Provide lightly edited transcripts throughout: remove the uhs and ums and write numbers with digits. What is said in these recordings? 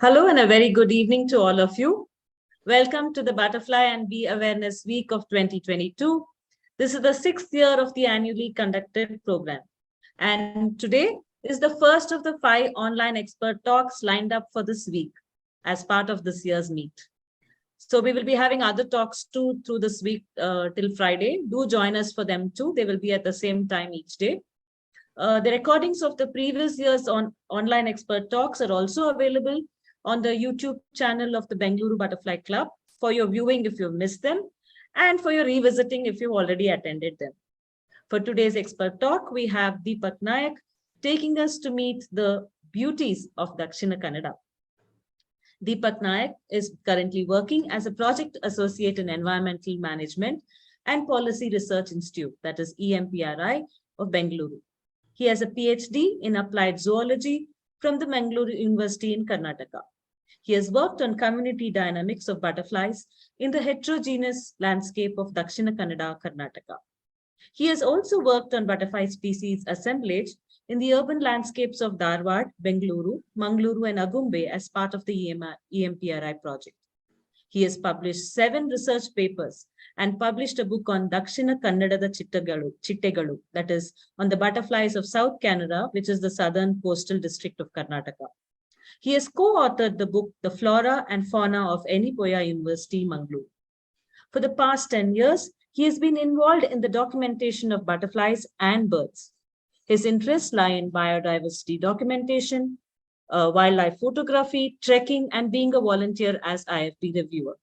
Hello and a very good evening to all of you. Welcome to the Butterfly and Bee Awareness Week of 2022. This is the 6th year of the annually conducted program. And today is the first of the 5 online expert talks lined up for this week as part of this year's meet. So we will be having other talks too through this week till Friday. Do join us for them too. They will be at the same time each day. The recordings of the previous year's online expert talks are also available on the YouTube channel of the Bengaluru Butterfly Club for your viewing if you've missed them and for your revisiting if you've already attended them. For today's expert talk, we have Deepak Naik taking us to meet the beauties of Dakshina Kannada. Deepak Naik is currently working as a project associate in Environmental Management and Policy Research Institute, that is EMPRI of Bengaluru. He has a Ph.D. in Applied Zoology from the Mangaluru University in Karnataka. He has worked on community dynamics of butterflies in the heterogeneous landscape of Dakshina Kannada, Karnataka. He has also worked on butterfly species assemblage in the urban landscapes of Dharwad, Bengaluru, Mangaluru and Agumbe as part of the EMPRI project. He has published 7 research papers and published a book on Dakshina Kannadada chittegalu, that is on the butterflies of South Canada, which is the southern coastal district of Karnataka. He has co-authored the book, The Flora and Fauna of Yenepoya University, Mangalore. For the past 10 years, he has been involved in the documentation of butterflies and birds. His interests lie in biodiversity documentation, wildlife photography, trekking, and being a volunteer as IFB reviewer.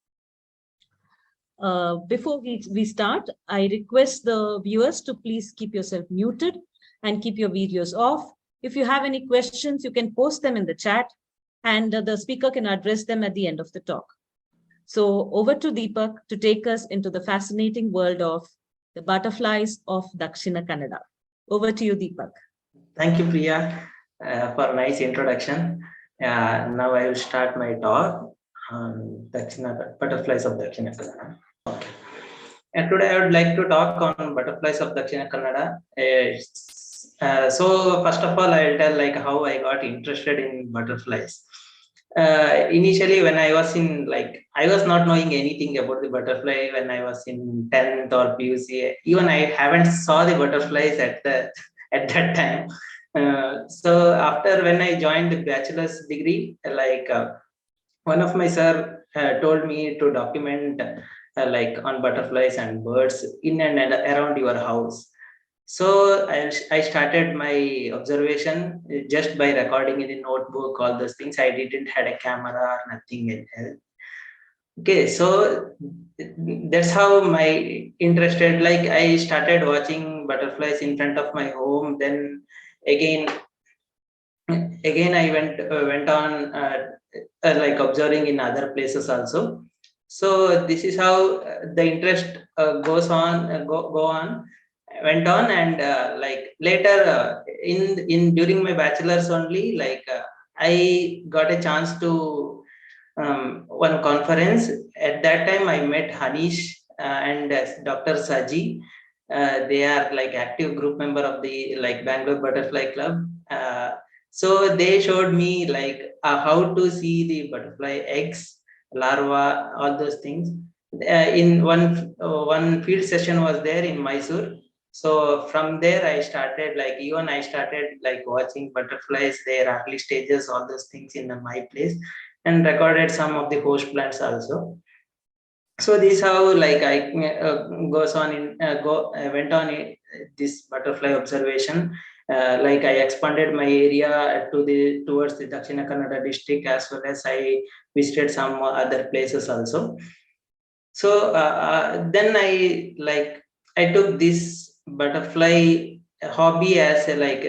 Before we start, I request the viewers to please keep yourself muted and keep your videos off. If you have any questions, you can post them in the chat and the speaker can address them at the end of the talk. So over to Deepak to take us into the fascinating world of the butterflies of Dakshina Kannada. Over to you, Deepak. Thank you, Priya, for a nice introduction. Now I will start my talk on butterflies of Dakshina Kannada. Okay. And today I would like to talk on butterflies of Dakshina Kannada. So first of all, I will tell how I got interested in butterflies. Initially, when I was I was not knowing anything about the butterfly when I was in 10th or PUC. Even I haven't saw the butterflies at that time. So after when I joined the bachelor's degree, one of my sir told me to document on butterflies and birds in and around your house. So I started my observation just by recording in the notebook, all those things. I didn't had a camera or nothing else. Okay, so that's how my interested. I started watching butterflies in front of my home. Then again I went on observing in other places also. So this is how the interest went on, and later during my bachelor's only, I got a chance to one conference. At that time I met Hanish and Dr. Saji. They are active group member of the Bangalore Butterfly Club. So they showed me how to see the butterfly eggs, larva, all those things. In one field session was there in Mysore. So from there I started watching butterflies, their early stages, all those things in my place, and recorded some of the host plants also. So this is how I went on this butterfly observation. I expanded my area towards the Dakshina Kannada district, as well as I visited some other places also. So then I took this butterfly hobby as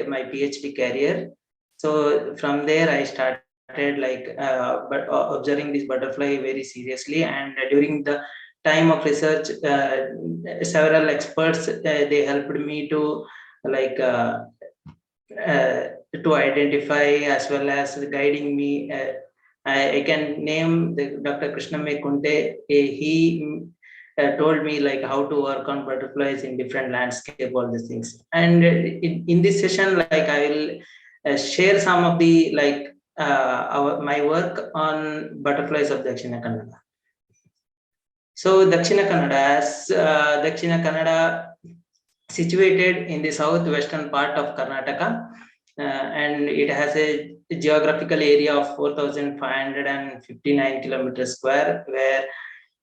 my PhD career. So from there I started observing this butterfly very seriously, and during the time of research, several experts they helped me to to identify, as well as guiding me. I can name Dr. Krishna Kunte. He told me how to work on butterflies in different landscape, all these things. And in this session, I will share some of the my work on butterflies of Dakshina Kannada. So Dakshina Kannada, Dakshina Kannada situated in the southwestern part of Karnataka, and it has a geographical area of 4,559 kilometers square, where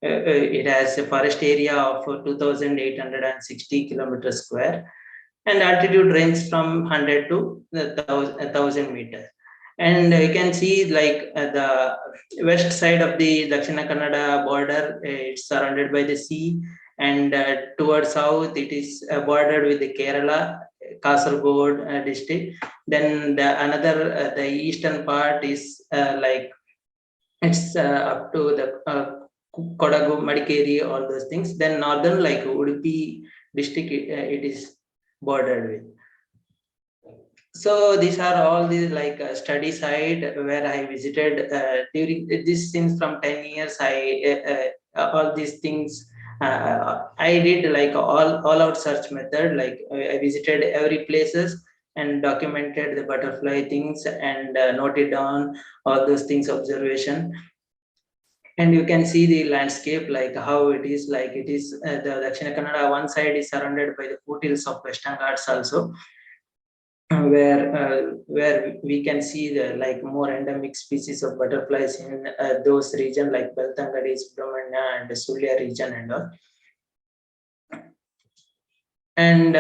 it has a forest area of 2,860 kilometers square, and altitude range from 100 to 1,000 meters. And you can see like the west side of the Dakshina Kannada border, it's surrounded by the sea, and towards south it is bordered with the Kerala, Kasargod district. Then the eastern part is like it's up to the Kodagu, Madikeri, all those things. Then northern like Udupi district, it is bordered with. So these are all the like study site where I visited during this since from 10 years. All these things I did like all out search method. Like I visited every places and documented the butterfly things and noted down all those things observation. And you can see the landscape like how it is. Like it is the Dakshina Kannada one side is surrounded by the foothills of Western Ghats also, where we can see the like more endemic species of butterflies in those region like Beltangadi, Subramanya, and the Sulya region and all. And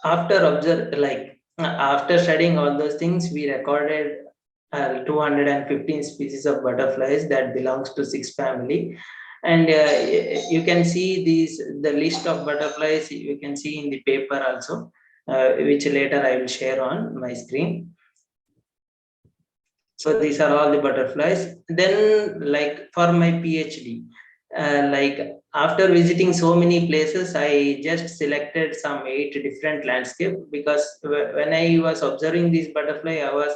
after studying all those things, we recorded 215 species of butterflies that belongs to 6 family. And you can see the list of butterflies you can see in the paper also, which later I will share on my screen. So these are all the butterflies. Then like for my PhD, like after visiting so many places, I just selected some 8 different landscape, because when I was observing these butterfly, I was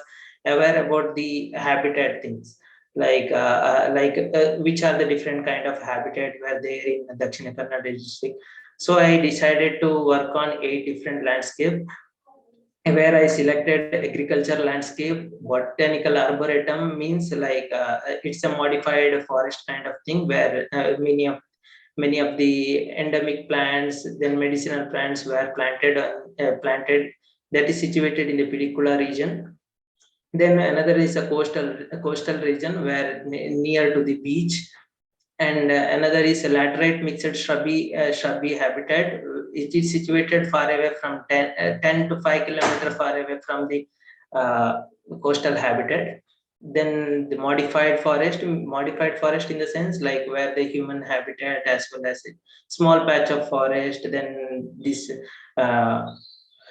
aware about the habitat things, like which are the different kind of habitat were there in the Dakshina Kannada district. So I decided to work on 8 different landscape, where I selected agriculture landscape. Botanical arboretum means like it's a modified forest kind of thing, where many of the endemic plants, then medicinal plants were planted. That is situated in the Pidikula region. Then another is a coastal region where near to the beach, and another is a laterite mixed shrubby habitat. It is situated far away from 10 to 5 kilometers far away from the uh, coastal habitat. Then the modified forest in the sense like where the human habitat as well as a small patch of forest. Then this uh,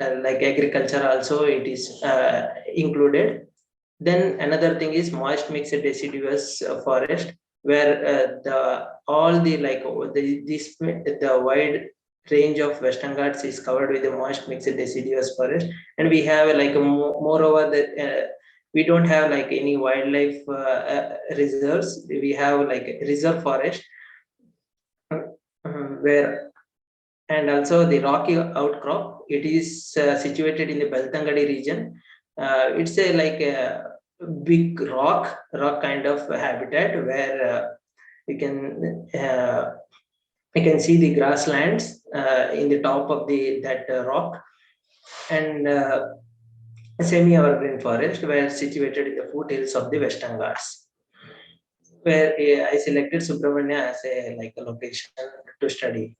like agriculture also it is included. Then another thing is moist mixed deciduous forest, where the all the like the wide range of Western Ghats is covered with the moist mixed deciduous forest. And we have like moreover that we don't have like any wildlife reserves. We have like a reserve forest, where, and also the rocky outcrop. It is situated in the Beltangadi region. It's a like a big rock kind of habitat, where you can see the grasslands in the top of that rock, and semi-evergreen forest were situated in the foothills of the Western Ghats, where I selected Subramanya as a like a location to study.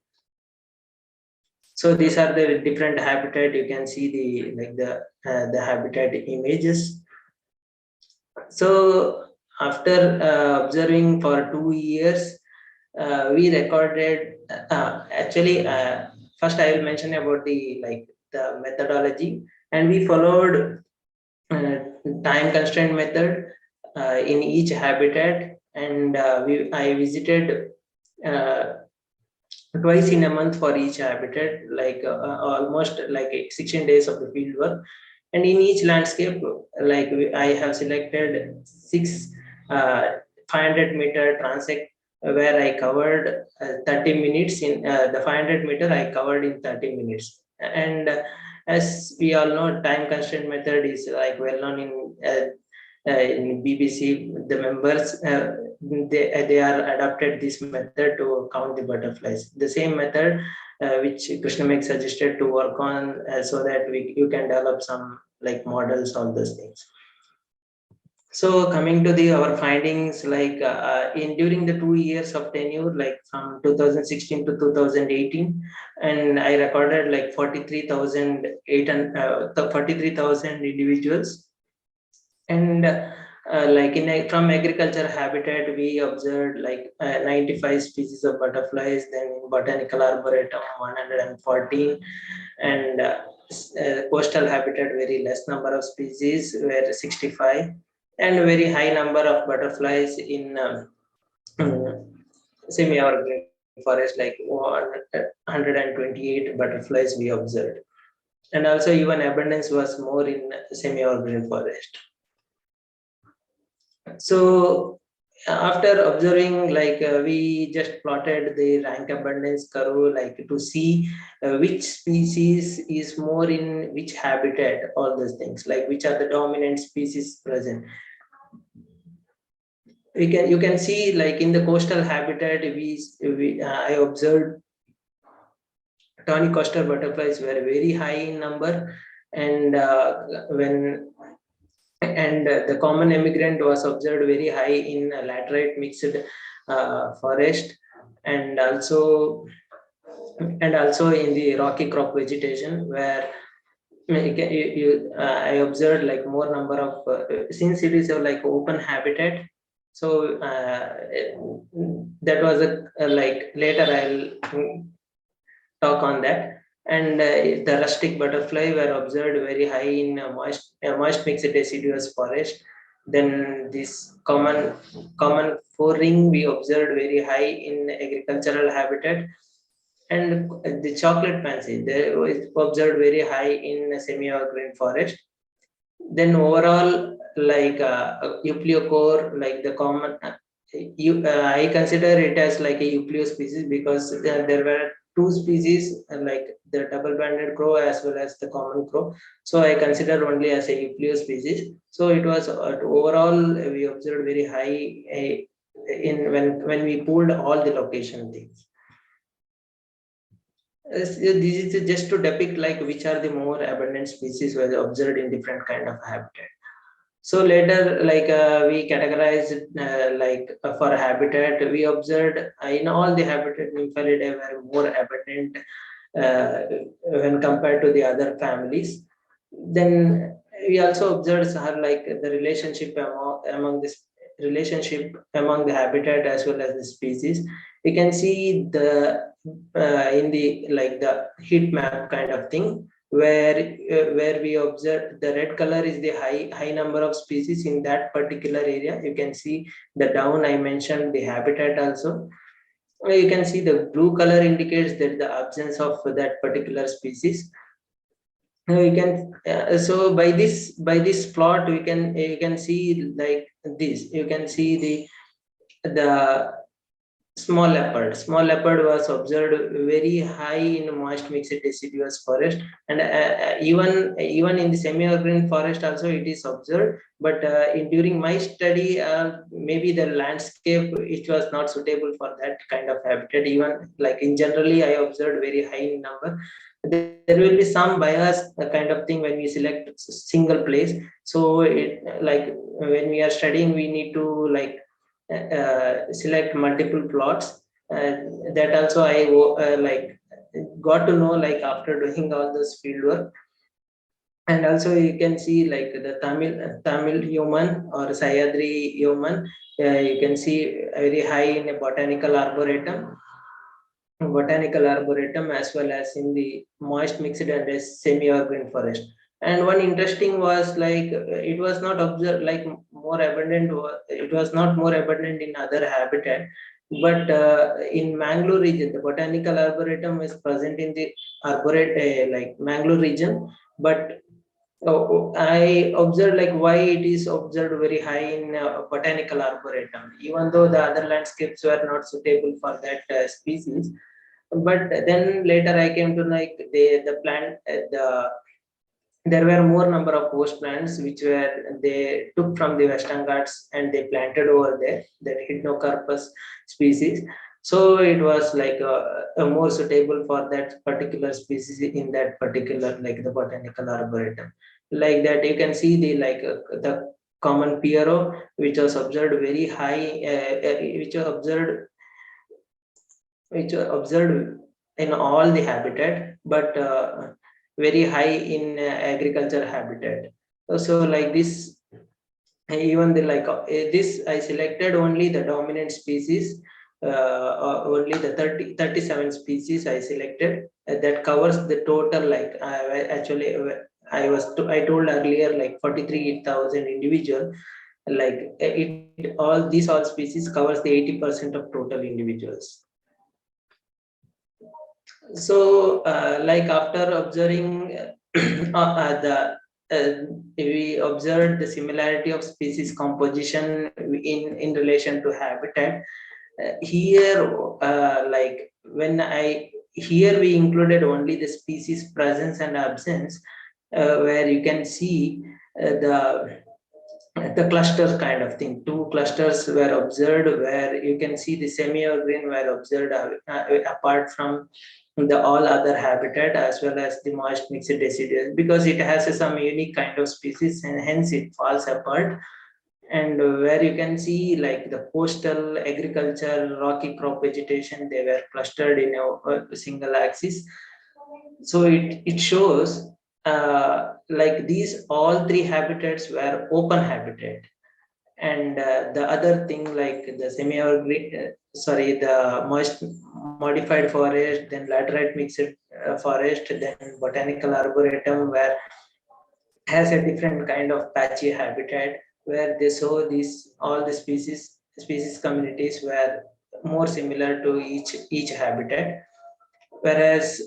So these are the different habitat. You can see the habitat images. So after observing for 2 years, we recorded. Actually, first I will mention about the methodology, and we followed time constraint method in each habitat, and I visited. Twice in a month for each habitat, like almost like 16 days of the field work. And in each landscape, like I have selected 6 500-meter transect, where I covered 30 minutes. In the 500-meter I covered in 30 minutes. And as we all know, time constraint method is like well known in in BBC, the members they are adopted this method to count the butterflies. The same method which Krishna Meg suggested to work on, so that you can develop some like models, all those things. So coming to our findings, like in during the 2 years of tenure, like from 2016 to 2018, and I recorded like 43,000 individuals, and like from agriculture habitat, we observed like 95 species of butterflies. Then in botanical arboretum, 114, and coastal habitat, very less number of species, were 65, and a very high number of butterflies in semi-evergreen forest, like 128 butterflies we observed, and also even abundance was more in semi-evergreen forest. So after observing, like we just plotted the rank abundance curve, like to see which species is more in which habitat, all those things, like which are the dominant species present. You can see, like in the coastal habitat, I observed tawny coastal butterflies were very high in number, and the common emigrant was observed very high in laterite mixed forest, and also in the rocky crop vegetation, where I observed like more number of since it is a like open habitat. So that was like later I'll talk on that. And the rustic butterfly were observed very high in moist mixed deciduous forest. Then this common four ring we observed very high in agricultural habitat, and the chocolate pansy they was observed very high in semi-evergreen forest. Then overall, like Euplocore, like the common, I consider it as like a Euplio species, because there were two species, like the double-banded crow as well as the common crow. So I consider only as a Euplio species. So it was overall we observed very high in when we pulled all the location things. This is just to depict like which are the more abundant species were observed in different kind of habitat. So later, like we categorized like for habitat, we observed in all the habitat, Nymphalidae were more abundant when compared to the other families. Then we also observed like the relationship among this relationship among the habitat as well as the species. You can see the in the like the heat map kind of thing, where we observe the red color is the high number of species in that particular area. You can see the down I mentioned the habitat also. You can see the blue color indicates that the absence of that particular species. Now you can so by this plot you can see like this. You can see the small leopard. Small leopard was observed very high in moist mixed deciduous forest, and even in the semi-evergreen forest also it is observed. But during my study, maybe the landscape it was not suitable for that kind of habitat. Even like in generally, I observed very high in number. There will be some bias kind of thing when we select single place. So like when we are studying, we need to like select multiple plots. That also I like got to know like after doing all this field work. And also you can see like the Tamil human or Sayadri human. You can see very high in a botanical arboretum as well as in the moist mixed and semi-evergreen forest. And one interesting was like it was not observed like more abundant. It was not more abundant in other habitat, but in Mangalore region, the botanical arboretum is present in the like Mangalore region. But I observed like why it is observed very high in botanical arboretum, even though the other landscapes were not suitable for that species. But then later I came to like the plant there were more number of host plants which were they took from the Western Ghats and they planted over there, that Hypnocarpus species. So it was like a more suitable for that particular species in that particular, like the botanical arboretum. Like that, you can see the the common Pierrot, which was observed very high, which was observed in all the habitat, but very high in agriculture habitat. So like this, even the this, I selected only the dominant species, only the 37 species I selected, that covers the total, like actually I told earlier, like 43,000 individual, like these all species covers the 80% of total individuals. So like after observing we observed the similarity of species composition in relation to habitat. Here like when I here we included only the species presence and absence, where you can see the clusters kind of thing. Two clusters were observed where you can see the semi-evergreen were observed apart from the all other habitat, as well as the moist mixed deciduous, because it has some unique kind of species and hence it falls apart. And where you can see like the coastal agriculture, rocky crop vegetation, they were clustered in a single axis. So it shows like these all three habitats were open habitat. And the other thing, like the semi-evergreen, the moist modified forest, then laterite mixed forest, then botanical arboretum, where has a different kind of patchy habitat, where they show these all the species communities were more similar to each habitat. Whereas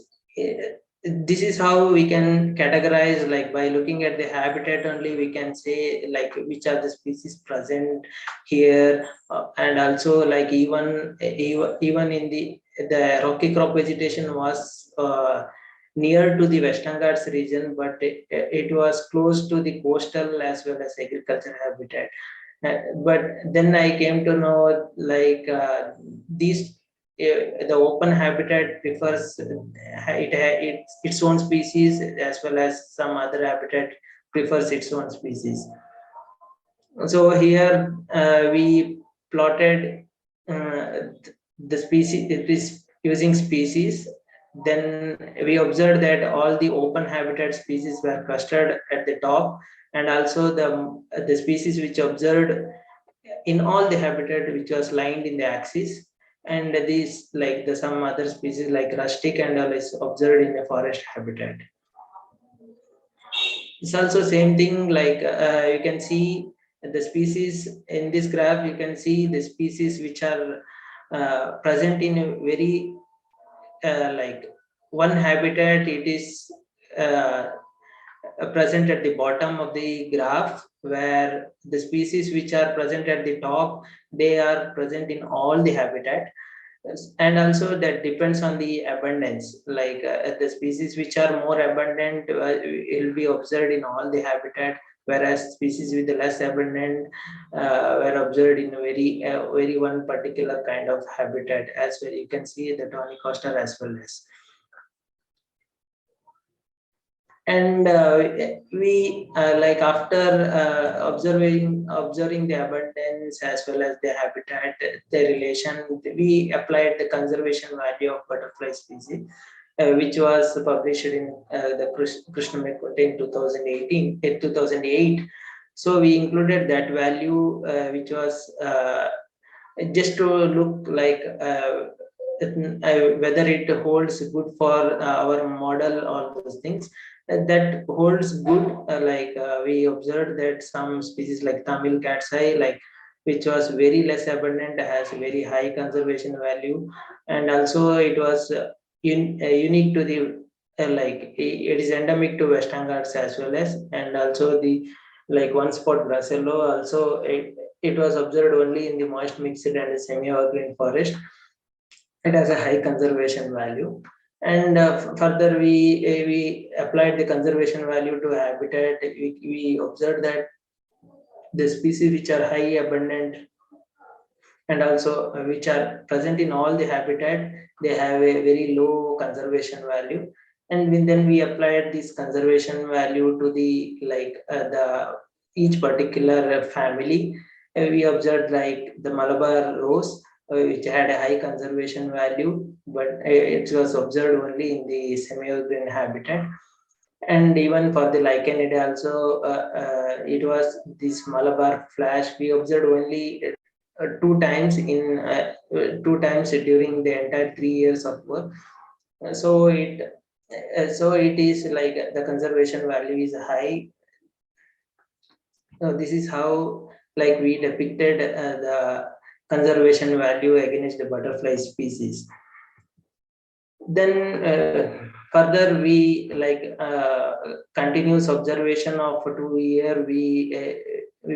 this is how we can categorize, like by looking at the habitat only we can say like which are the species present here, and also like even in the rocky crop vegetation was near to the Western Ghats region, but it was close to the coastal as well as agricultural habitat. But then I came to know like these the open habitat prefers its own species, as well as some other habitat prefers its own species. So here we plotted the species, it is using species. Then we observed that all the open habitat species were clustered at the top, and also the species which observed in all the habitat which was lined in the axis. And these like the some other species like rustic and all is observed in the forest habitat. It's also same thing, like you can see the species in this graph. You can see the species which are present in a very like one habitat. It is present at the bottom of the graph, where the species which are present at the top, they are present in all the habitat. And also that depends on the abundance, like the species which are more abundant will be observed in all the habitat, whereas species with the less abundant were observed in a very one particular kind of habitat, as well you can see the tawny coster as well as. And we like after observing the abundance as well as the habitat, the relation, we applied the conservation value of butterfly species, which was published in the Krishna in 2018 in 2008. So we included that value, which was just to look like whether it holds good for our model, all those things. That holds good. We observed that some species like Tamil cat's eye, like which was very less abundant, has very high conservation value, and also it was unique to the it is endemic to Western Ghats as well as, and also the like one spot bracello also it was observed only in the moist mixed and semi-evergreen forest. It has a high conservation value. And further, we applied the conservation value to habitat. We observed that the species which are high abundant and also which are present in all the habitat, they have a very low conservation value. And then we applied this conservation value to the the each particular family. We observed like the Malabar rose, which had a high conservation value, but it was observed only in the semi-urban habitat. And even for the licanidae also, it was this Malabar flash. We observed only 2 times during the entire 3 years of work. So it is like the conservation value is high. So this is how like we depicted the conservation value against the butterfly species. Then further we continuous observation of 2 year. We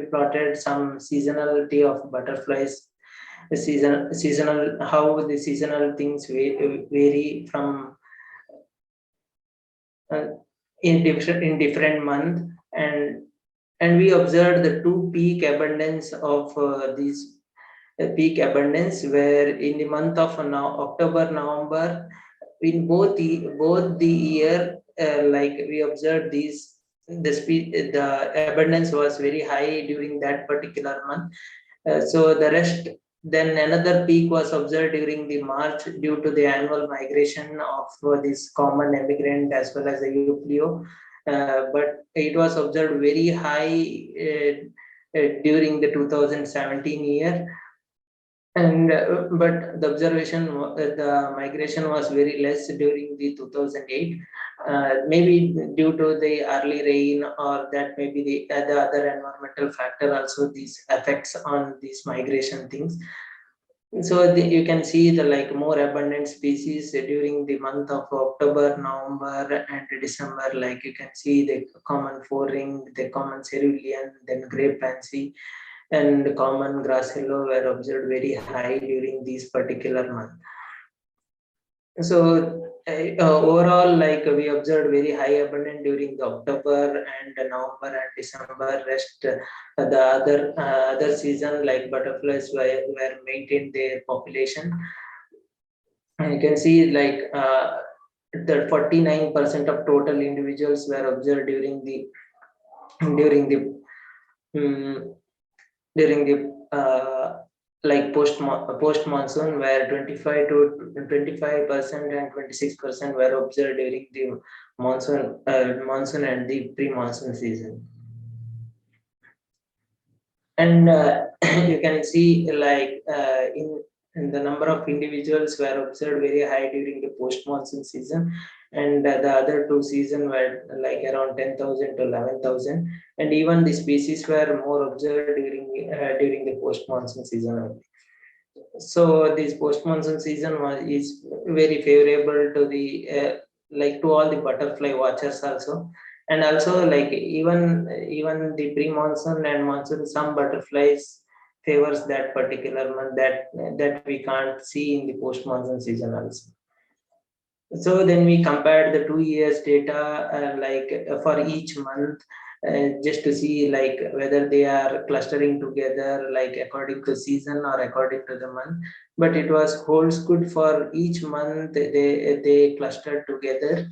plotted some seasonality of butterflies, the seasonal, how the seasonal things vary from uh, in different month. And we observed the two peak abundance of these peak abundance, where in the month of now October November, in both the year, like we observed these, the abundance was very high during that particular month. So the rest, then another peak was observed during the March due to the annual migration of this common emigrant as well as the Euplio. But it was observed very high during the 2017 year. And but the the migration was very less during the 2008. Maybe due to the early rain, or that maybe the other environmental factor also, these effects on these migration things. So you can see the like more abundant species during the month of October, November, and December. Like you can see the common four-ring, the common cerulean, then grey pansy, and common grass hello were observed very high during these particular month. So overall, like we observed very high abundance during the October and November and December. Rest the other season, like butterflies were maintained their population. And you can see like the 49% of total individuals were observed during the um, during the like post monsoon, where 25% and 26% were observed during the monsoon and the pre-monsoon season. And you can see like in the number of individuals were observed very high during the post monsoon season, and the other two season were like around 10,000 to 11,000. And even the species were more observed during the post monsoon season only. So this post monsoon season is very favorable to the like to all the butterfly watchers also. And also like even the pre monsoon and monsoon, some butterflies favors that particular month that we can't see in the post monsoon season also. So then we compared the 2 years data, for each month, just to see like whether they are clustering together like according to season or according to the month. But it was holds good for each month. They clustered together,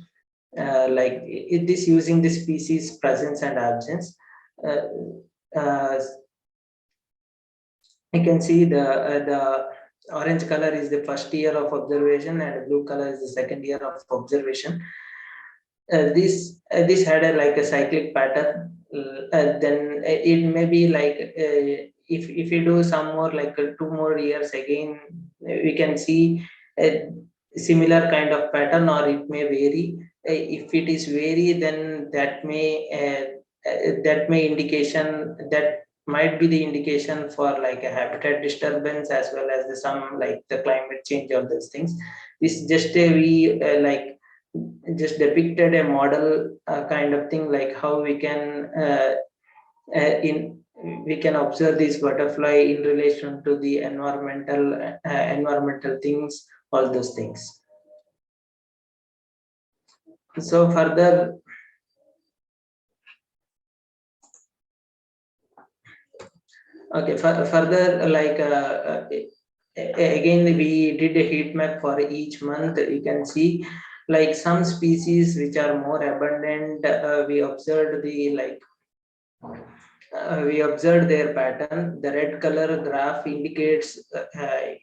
like it is using the species presence and absence. Uh, uh, you can see the orange color is the first year of observation, and blue color is the second year of observation. This had a cyclic pattern. Then it may be like if you do some more like 2 more years again, we can see a similar kind of pattern, or it may vary. If it is vary, then that may indication, that might be the indication for like a habitat disturbance, as well as some like the climate change or those things. This just we just depicted a model kind of thing, like how in we can observe this butterfly in relation to the environmental things, all those things. So further, okay, further again we did a heat map for each month. You can see like some species which are more abundant. We observed we observed their pattern. The red color graph indicates it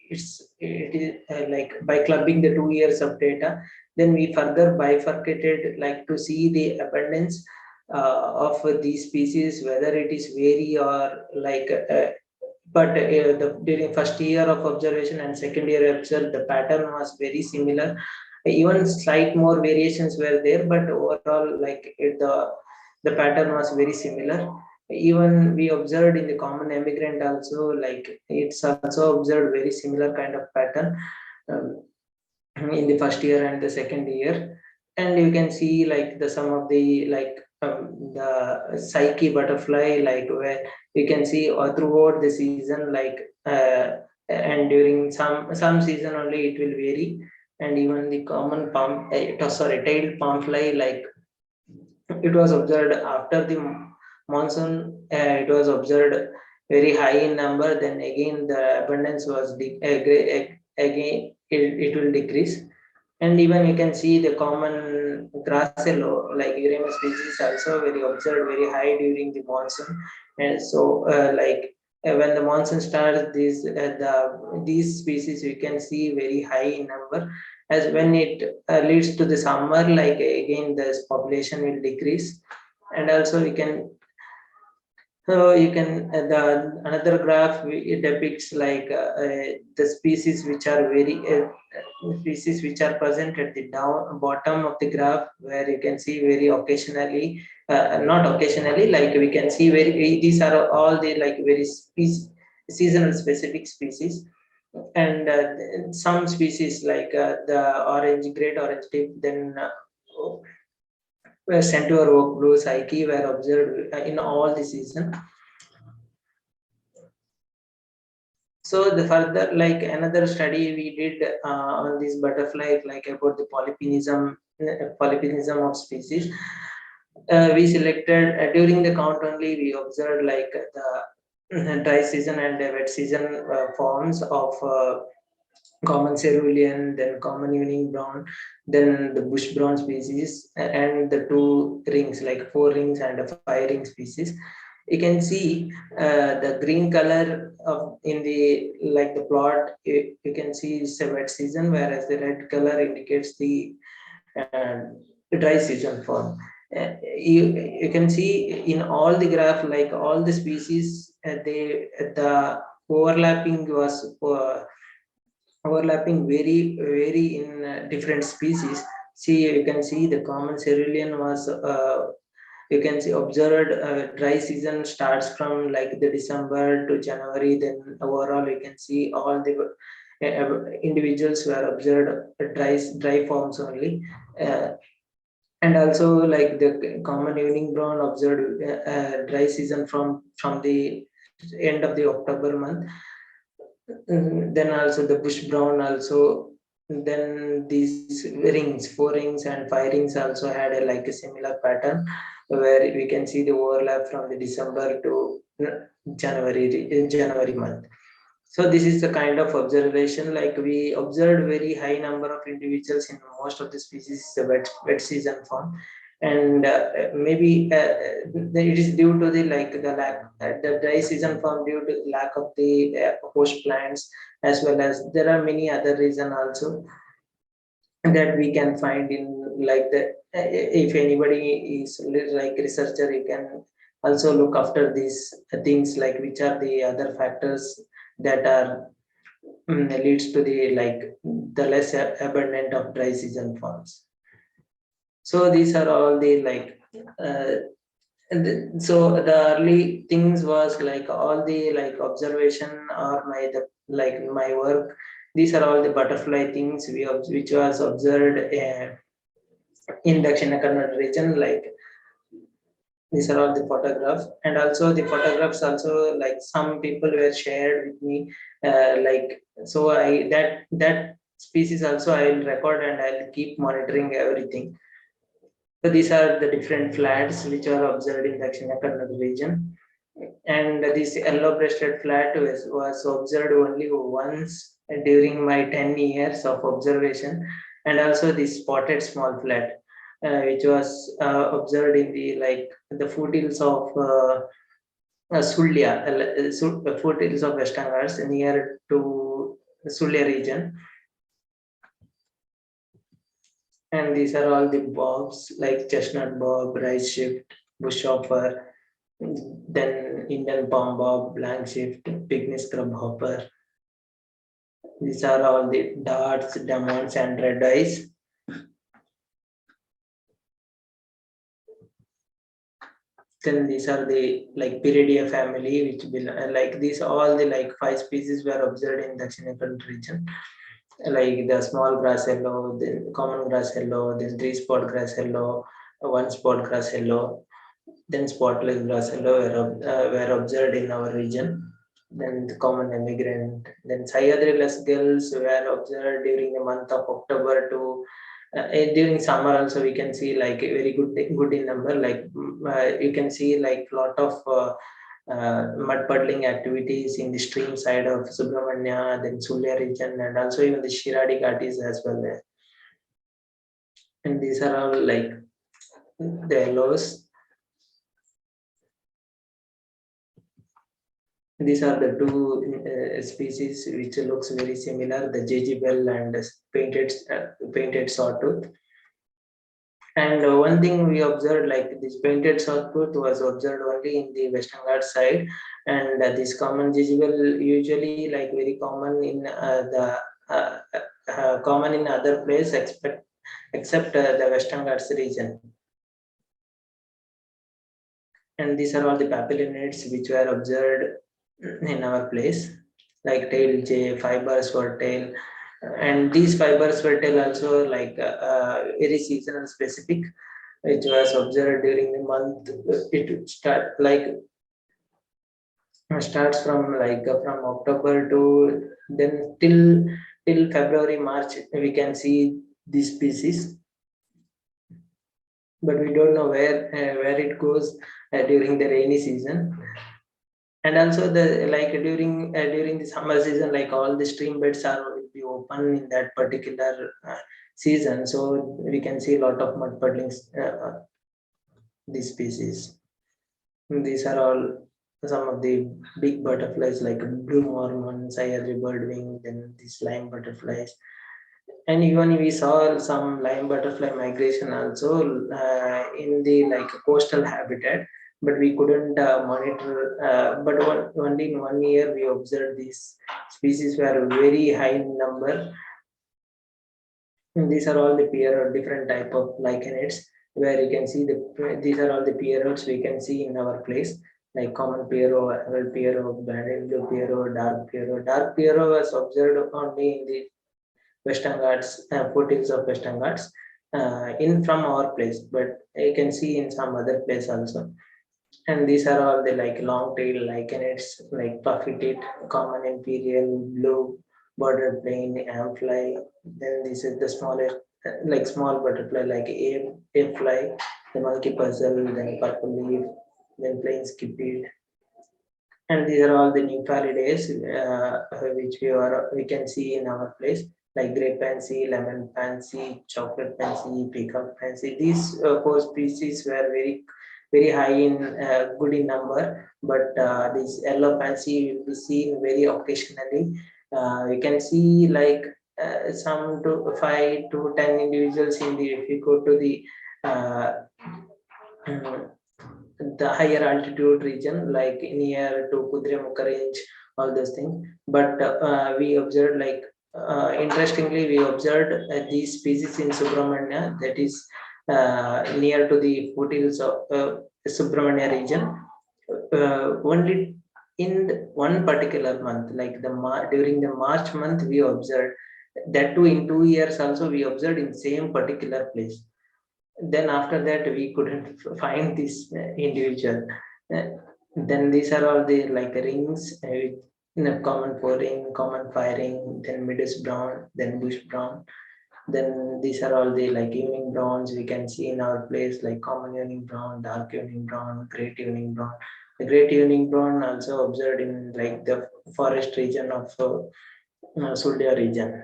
is like by clubbing the 2 years of data. Then we further bifurcated like to see the abundance of these species, whether it is vary or during first year of observation and second year observed, the pattern was very similar. Even slight more variations were there, but overall, the pattern was very similar. Even we observed in the common emigrant also, like it's also observed very similar kind of pattern in the first year and the second year. And you can see like the some of the the psyche butterfly, like where you can see throughout the season, and during some season only it will vary. And even the common tailed palm fly, like it was observed after the monsoon. It was observed very high in number. Then again the abundance was again it will decrease. And even you can see the common grassello, like Uranus species, also very observed very high during the monsoon. And so, when the monsoon starts, these species we can see very high in number. As when it leads to the summer, like again, the population will decrease. And also, we can so you can the another graph it depicts the species which are species which are present at the down bottom of the graph, where you can see very occasionally, not occasionally, like we can see these are all the like very seasonal specific species. And some species like the great orange tip, then centaur oak blue psyche were observed in all the season. So the further, like another study we did on this butterfly, like about the polypinism of species. We selected during the count only. We observed like the dry season and the wet season forms of common cerulean, then common evening brown, then the bush brown species, and the two rings, like four rings and a five ring species. You can see the green color of in the like the plot. You can see it's a wet season, whereas the red color indicates the uh, dry season form. You can see in all the graph, like all the species, the overlapping was overlapping very in different species. See, you can see the common cerulean was you can see observed dry season starts from like the December to January. Then overall you can see all the individuals were observed dry forms only. uh, and also like the common evening brown observed dry season from the end of the October month. Then also the bush brown also. Then these rings, four rings and five rings also had a similar pattern, where we can see the overlap from the December to January month. So this is the kind of observation, like we observed very high number of individuals in most of the species, the wet season form. And maybe it is due to the the dry season form due to lack of the host plants, as well as there are many other reason also that we can find in like the if anybody is like researcher, you can also look after these things, like which are the other factors that are leads to the the less abundant of dry season forms. So these are all the uh, so the early things was like all the like observation or my work. These are all the butterfly things which was observed in Dakshina Kannada region. Like these are all the photographs, and also the photographs also, like some people were shared with me. So I that species also I will record and I'll keep monitoring everything. So these are the different flats which are observed in Dakshina Kannada region. And this yellow-breasted flat was observed only once during my 10 years of observation, and also the spotted small flat, which was observed in the foothills of Sulya, foothills of Western Ghats near to Sulya region. And these are all the bobs like chestnut bob, rice shift, bush hopper, then Indian palm bob, blank shift, pygmy scrub hopper. These are all the darts, diamonds, and red eyes. Then these are the Peridia family, which like these all the 5 species were observed in Dakshina Kannada region. Like the small grass yellow, then common grass yellow, then 3-spot grass yellow, 1-spot grass yellow, then spotless grass yellow were observed in our region. Then the common emigrant, then Sayadri gulls were observed during the month of October to during summer also we can see a very good in number, you can see lot of mud puddling activities in the stream side of Subramanya, then Sulya region, and also even the Shiradi Ghatis as well there. And these are all the yellows. These are the two species which looks very similar, the jejibel and painted sawtooth. And one thing we observed, this painted sawtooth was observed only in the Western Ghats side, and this common jejibel usually very common in common in other place except the Western Ghats region. And these are all the papillonids which were observed in our place, like tail jay, fibers for tail, and these fibers were tail also very seasonal specific, which was observed during the month. It starts from from October to then till February, March. We can see these species, but we don't know where it goes during the rainy season. And also during the summer season, all the stream beds will be open in that particular season, so we can see a lot of mud puddlings these species. And these are all some of the big butterflies like blue mormon, Sayadri birdwing, then these lime butterflies. And even we saw some lime butterfly migration also in the coastal habitat, but we couldn't monitor. But only in 1 year we observed these species were very high in number. And these are all the different type of lichenids, where you can see these are all the pierrots we can see in our place, like common pierrot, emerald pierrot, banded blue pierrot, dark pierrot. Dark pierrot was observed only in the Western Ghats, foothills of Western Ghats, in from our place, but you can see in some other place also. And these are all the long tail lichenids, like puffy tit, common imperial, blue, border plain, amfly. Then this is the smallest, small butterfly like a fly, the monkey puzzle, then purple leaf, then plain skipid. And these are all the nymphalidae which we can see in our place, like grape pansy, lemon pansy, chocolate pansy, peacock pansy. These 4 species were very high in good in number, but this yellow pansy will be seen very occasionally. We can see some to 5 to 10 individuals in the if you go to the higher altitude region, like near to Kudremukha range, all those things. But we observed interestingly, we observed these species in Subramanya, that is near to the foothills of Subramanya region, only in one particular month, like during the March month, we observed that too in 2 years also we observed in same particular place. Then after that we couldn't find this individual. Then these are all the rings, common pouring, common firing, then midus brown, then bush brown. Then these are all the like evening browns we can see in our place, like common evening brown, dark evening brown, great evening brown. The great evening brown also observed in like the forest region of Suldia region.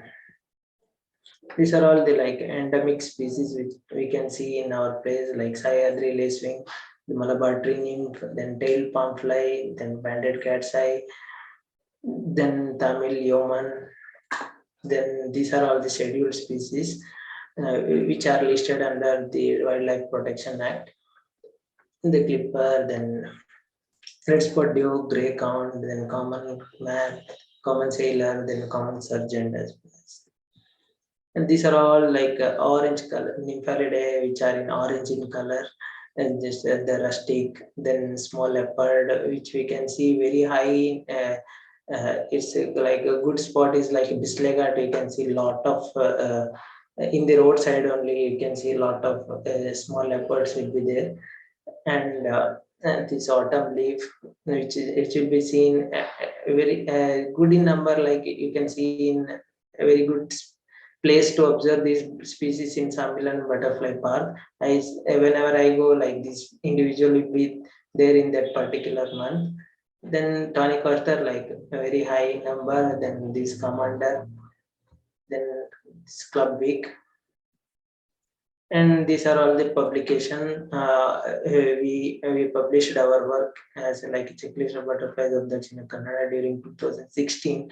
These are all the like endemic species which we can see in our place, like Sayadri lacewing, the Malabar tree nymph, then tailed palm fly, then banded cat's eye, then Tamil yeoman. Then these are all the scheduled species which are listed under the Wildlife Protection Act. The clipper, then red spot dew, grey count, then common man, common sailor, then common sergeant as well. And these are all like orange color, nymphalidae, which are in orange in color, and just the rustic, then small leopard, which we can see very high. It's like a good spot is like Bislegat. You can see a lot of in the roadside only. You can see a lot of small leopards will be there, and this autumn leaf, which is, it will be seen very good in number. Like you can see in a very good place to observe these species in Samilan Butterfly Park. Whenever I go, like this individual will be there in that particular month. Then Tony Coster, like a very high number. Then this commander, then this club week, and these are all the publication. We published our work as like a checklist of butterflies of Dakshina Kannada during 2016,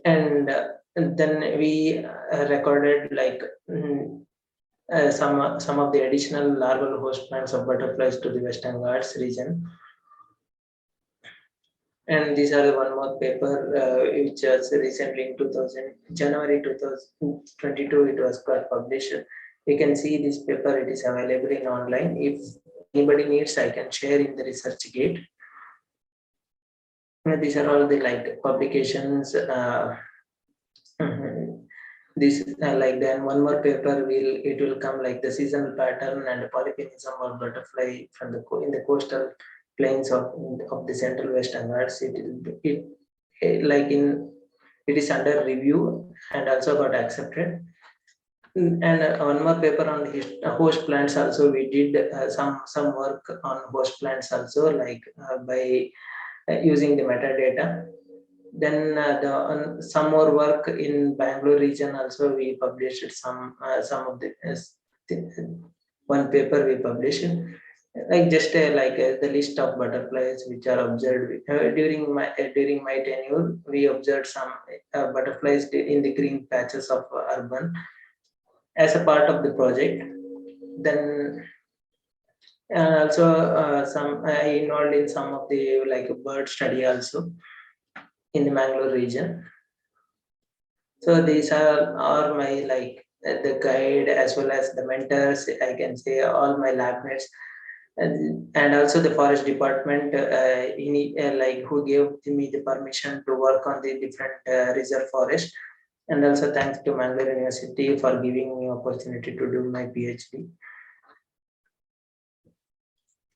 and then we recorded like some of the additional larval host plants of butterflies to the Western Ghats region. And these are one more paper which was recently in 2000 January 2022 it was got published. You can see this paper, it is available in online. If anybody needs, I can share in the research gate. And these are all the like publications. This like then one more paper will come like the seasonal pattern and polyphenism of butterfly from the in the coastal plains of the central western Ghats. Like in it is under review and also got accepted. And one more paper on host plants also. We did some work on host plants also, like by using the metadata. Then some more work in Bangalore region also. We published some of the one paper we published, like just like the list of butterflies which are observed during my tenure. We observed some butterflies in the green patches of urban as a part of the project. Then also some I involved in some of the like bird study also in the Mangalore region. So these are my like the guide as well as the mentors. I can say all my lab mates, and also the forest department like who gave me the permission to work on the different reserve forest. And also thanks to Mangalore University for giving me opportunity to do my PhD.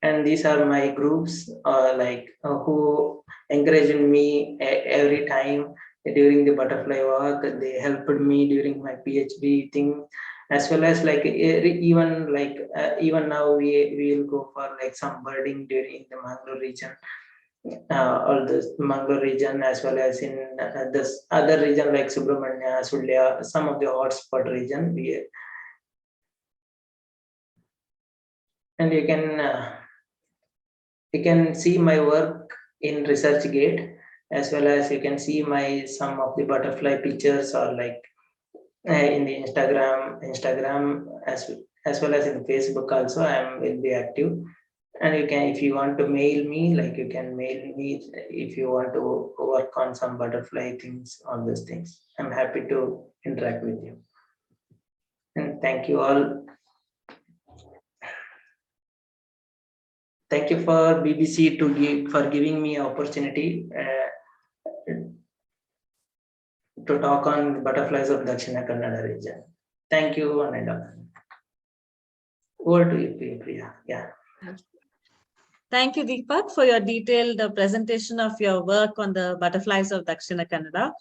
And these are my groups who encouraged me every time during the butterfly walk. They helped me during my PhD thing, as well as like even like even now we will go for like some birding during the Mangalore region. All this Mangalore region as well as in this other region like Subramania, Sulya, some of the hotspot region. And you can see my work in ResearchGate, as well as you can see my some of the butterfly pictures or like in the Instagram as well as in Facebook also. Will be active. And you can, if you want to mail me, like you can mail me if you want to work on some butterfly things, all those things. I'm happy to interact with you. And thank you all. Thank you for BBC for giving me opportunity to talk on butterflies of Dakshina Kannada region. Thank you, and over to you, Priya. Yeah. Thank you, Deepak, for your detailed presentation of your work on the butterflies of Dakshina Kannada,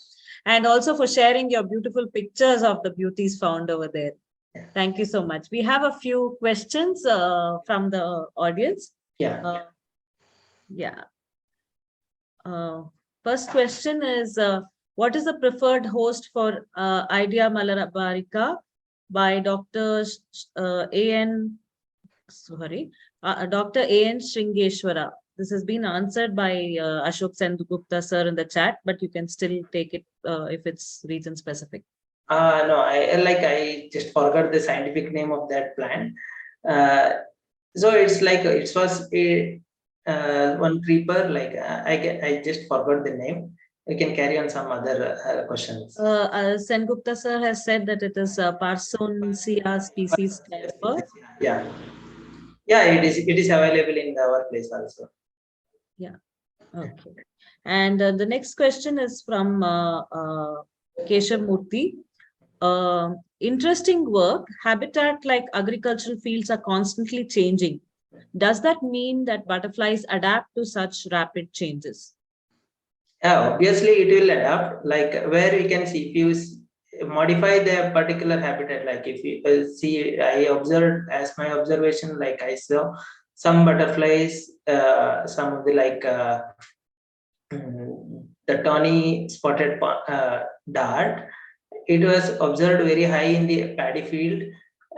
and also for sharing your beautiful pictures of the beauties found over there. Thank you so much. We have a few questions from the audience. Yeah. First question is, what is the preferred host for Idea Malabarika by Dr. A.N. Dr. A.N. Shringeshwara? This has been answered by Ashok Sendugupta sir in the chat, but you can still take it if it's region specific. No, I just forgot the scientific name of that plant. So it's like it was a one creeper. Like I just forgot the name. We can carry on some other questions. Sengupta sir has said that it is Parsonesia species. Yeah, it is. It is available in our place also. Yeah. Okay. And the next question is from Keshav Murthy. Interesting work. Habitat like agricultural fields are constantly changing. Does that mean that butterflies adapt to such rapid changes? Yeah, obviously it will adapt. Like where we can see if you modify the particular habitat. Like if you see, I observed as my observation. Like I saw some butterflies, some of the the tawny spotted dart. It was observed very high in the paddy field,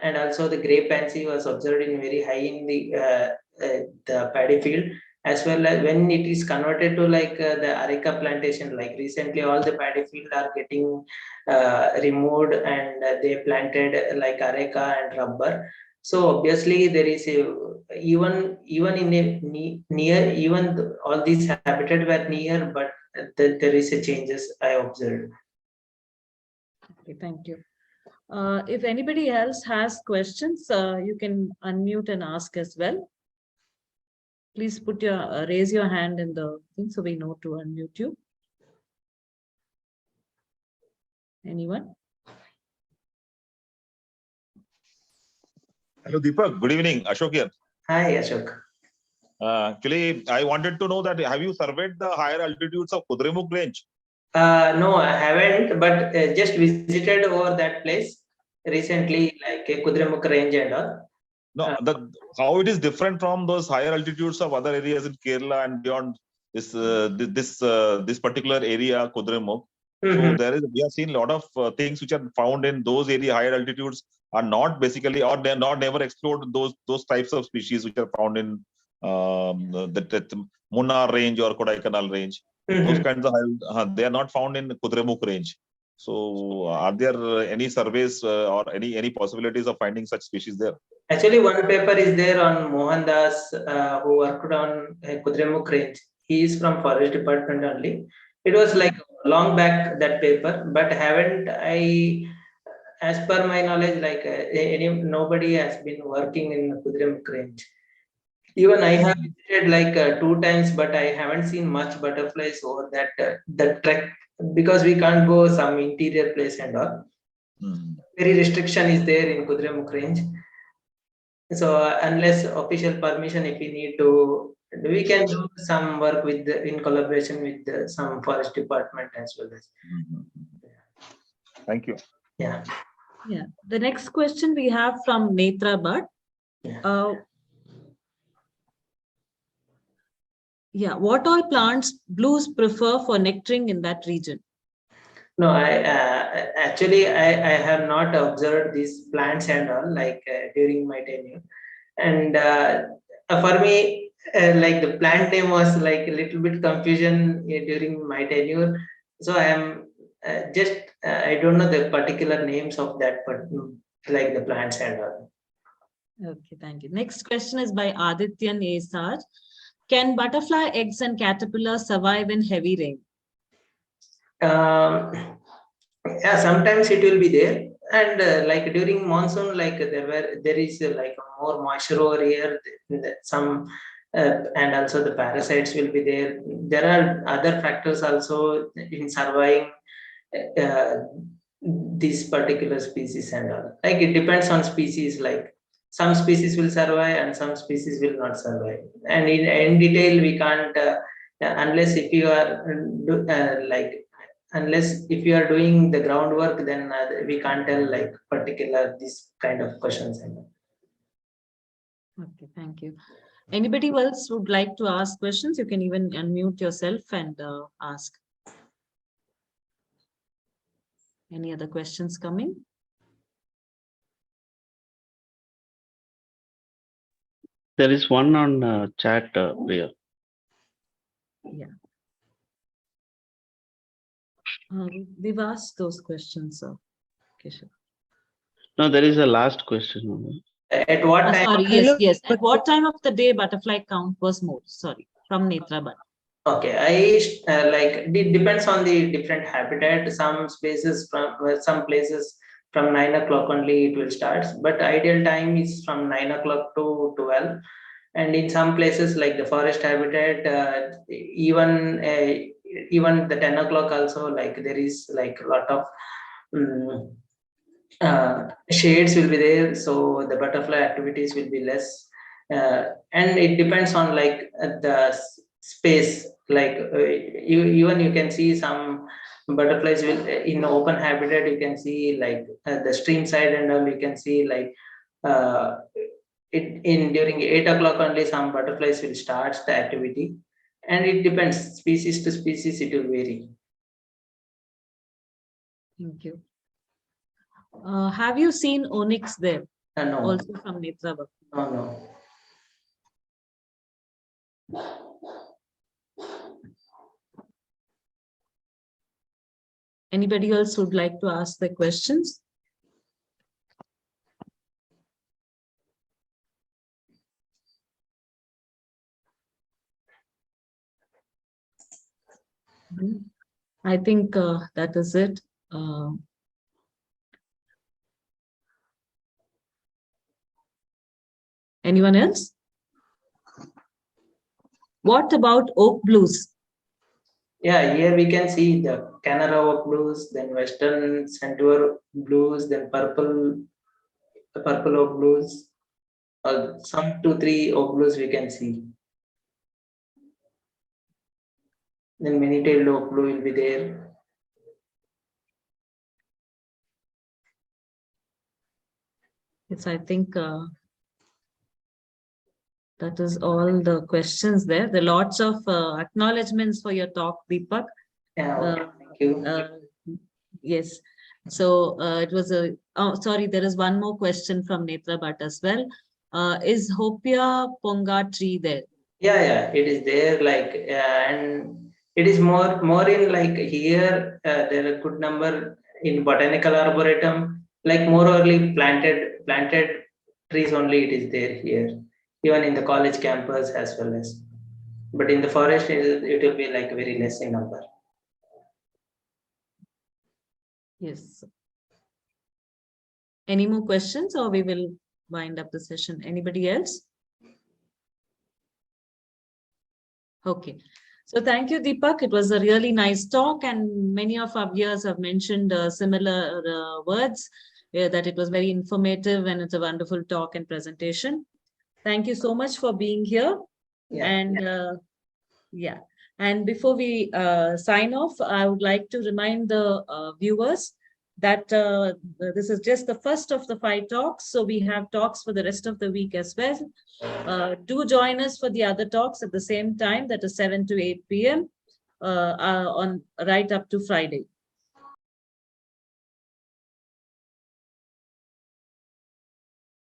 and also the grey pansy was observed in very high in the paddy field, as well as when it is converted to the areca plantation. Like recently, all the paddy field are getting removed, and they planted like areca and rubber. So obviously, there is a even in a near even all these habitat were near, but there is a changes I observed. Okay, thank you. If anybody else has questions, you can unmute and ask as well. Please put your raise your hand in the thing so we know to unmute you. Anyone? Hello, Deepak. Good evening. Ashok here. Hi, Ashok. Actually, I wanted to know that have you surveyed the higher altitudes of Kudremukh range? No, I haven't, but just visited over that place recently, like Kudremukh range and all. No, how it is different from those higher altitudes of other areas in Kerala and beyond this particular area, Kudremukh. So we have seen a lot of things which are found in those higher altitudes are not basically, or they are not never explored those types of species which are found in the Munnar range or Kodaikanal range. Those kinds of they are not found in Kudremukh range. So, are there any surveys or any possibilities of finding such species there? Actually, one paper is there on Mohandas, who worked on Kudremukh range. He is from Forest Department only. It was like long back that paper, but haven't I, as per my knowledge, like nobody has been working in Kudremukh range. Even I have visited like 2 times, but I haven't seen much butterflies over that trek, because we can't go some interior place and all. Very restriction is there in Kudremukh range. So unless official permission, if we need to, we can do some work in collaboration with some forest department as well as. Thank you. Yeah. Yeah. The next question we have from Netra Bhatt. What all plants blues prefer for nectaring in that region? No, I have not observed these plants and all during my tenure, and for me, like the plant name was like a little bit confusion during my tenure. So I am I don't know the particular names of that, but like the plants and all. Okay, thank you. Next question is by Adityan Esaj. Can butterfly eggs and caterpillars survive in heavy rain? Yeah, sometimes it will be there, and like during monsoon, like there is like more moisture over here. Some and also the parasites will be there. There are other factors also in surviving these particular species and all. Like it depends on species. Like some species will survive and some species will not survive. And in detail, we can't, unless if you are unless if you are doing the groundwork, then we can't tell like particular this kind of questions. Okay, thank you. Anybody else would like to ask questions? You can even unmute yourself and ask. Any other questions coming? There is one on chat, Priya. Yeah. We've asked those questions, sir. Okay, sure. No, there is a last question. At what time? Sorry, yes. At what time of the day butterfly count was more? Sorry, from Netraban. Okay, it depends on the different habitat. Some places from 9 o'clock only it will start, but ideal time is from 9 o'clock to 12. And in some places like the forest habitat, even the 10 o'clock also, like there is like a lot of shades will be there, so the butterfly activities will be less, and it depends on like the space. Like even you can see some butterflies will in open habitat, you can see like the stream side and all, you can see like during 8 o'clock only some butterflies will start the activity, and it depends species to species, it will vary. Thank you. Have you seen onyx there? No. Also from Netraban. No. Anybody else would like to ask the questions? I think that is it. Anyone else? What about oak blues? Yeah, here we can see the Canara oak blues, then Western Centaur blues, then purple oak blues. Some 2-3 oak blues we can see. Then many-tailed oak blue will be there. Yes, I think that is all the questions there. There are lots of acknowledgements for your talk, Deepak. Yeah, thank you. Yes. So it was a, sorry, there is one more question from Netraban as well. Is Hopia Ponga tree there? Yeah, it is there. Like, and it is more in like here. There are a good number in botanical arboretum. Like more early planted trees only. It is there here, even in the college campus as well as. But in the forest, it will be like very less in number. Yes. Any more questions, or we will wind up the session? Anybody else? Okay. So thank you, Deepak. It was a really nice talk, and many of our viewers have mentioned similar words, that it was very informative and it's a wonderful talk and presentation. Thank you so much for being here. Yeah. And yeah. And before we sign off, I would like to remind the viewers that this is just the first of the 5 talks. So we have talks for the rest of the week as well. Do join us for the other talks at the same time, that is 7 to 8 p.m. On right up to Friday.